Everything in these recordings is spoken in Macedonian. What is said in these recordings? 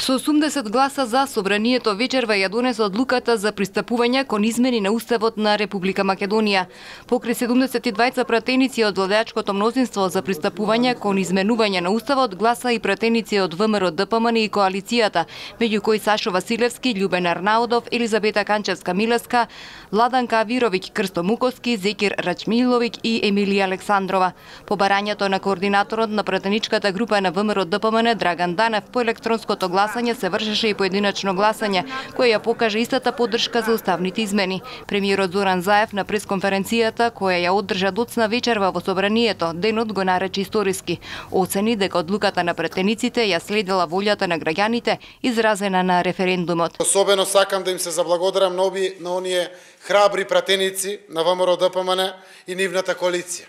Со 80 гласа за, Собранието вечерва ја донесе одлуката за пристапување кон измени на Уставот на Република Македонија. Покрај 72 пратеници од владеачкото мнозинство за пристапување кон изменување на Уставот, гласа и пратеници од ВМРО, ДПМН и коалицијата, меѓу кои Сашо Василевски, Љубен Арнаудов, Елизабета Канчевска-Милеска, Владанка Авировиќ, Крсто Муковски, Зекир Рачмиловиќ и Емилија Александрова. По барањето на координаторот на пратеничката група на ВМРО ДПМН Драган Данев, по електронското гласање се вршеше и поединечно гласање, кој ја покаже истата поддршка за уставните измени. Премиерот Зоран Заев на пресконференцијата, која ја одржа доцна вечерва во Собранието, денот го нарече историски. Оцени дека одлуката на пратениците ја следела волјата на граѓаните, изразена на референдумот. Особено сакам да им се заблагодарам на оние храбри пратеници на ВМРО ДПМН и нивната коалиција,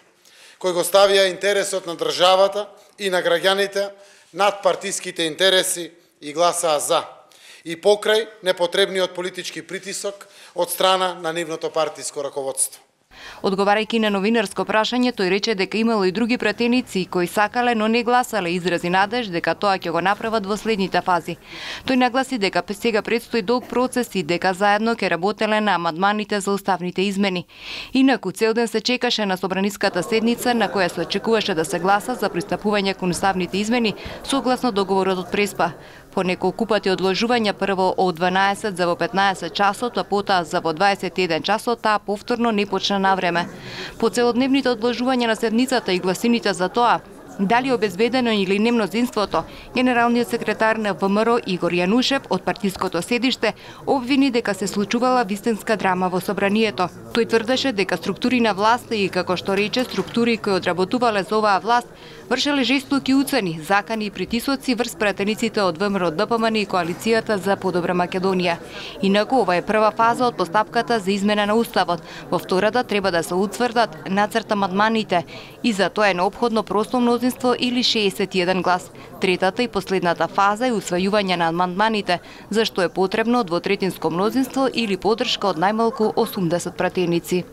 кои го ставија интересот на државата и на граѓаните над партиските интереси и гласаа за, и покрај непотребниот политички притисок од страна на нивното партиско раководство. Одговарајќи на новинарско прашање, тој рече дека имало и други пратеници кои сакале, но не гласале, изрази надеж дека тоа ќе го направат во следните фази. Тој нагласи дека сега предстои долг процес и дека заедно ќе работеле на амандманите за уставните измени. Инаку цел ден се чекаше на собраниската седница на која се очекуваше да се гласа за пристапување кон уставните измени согласно договорот од Преспа. По неколку пати одложување, прво од 12 за во 15 часот, а потоа за во 21 часот, таа повторно не почна на време. По целодневните одложувања на седницата и гласините за тоа, дали обезбедено или не мнозинството, генералниот секретар на ВМРО Игор Јанушев од партиското седиште обвини дека се случувала вистинска драма во Собранието. Тој тврдеше дека структури на власт и, како што рече, структури кои одработувале за оваа власт вршеле жестоки уцени, закани и притисоци врз пратениците од ВМРО ДПМН и коалицијата за подобра Македонија. Инаку ова е прва фаза од постапката за измена на Уставот. Во втората треба да се утврдат нацрт амандманите и за тоа е неопходно просто мнозинство или 61 глас. Третата и последната фаза е усвојување на амандманите, зашто е потребно двотретинско мнозинство или поддршка од најмалку 80 пратеници.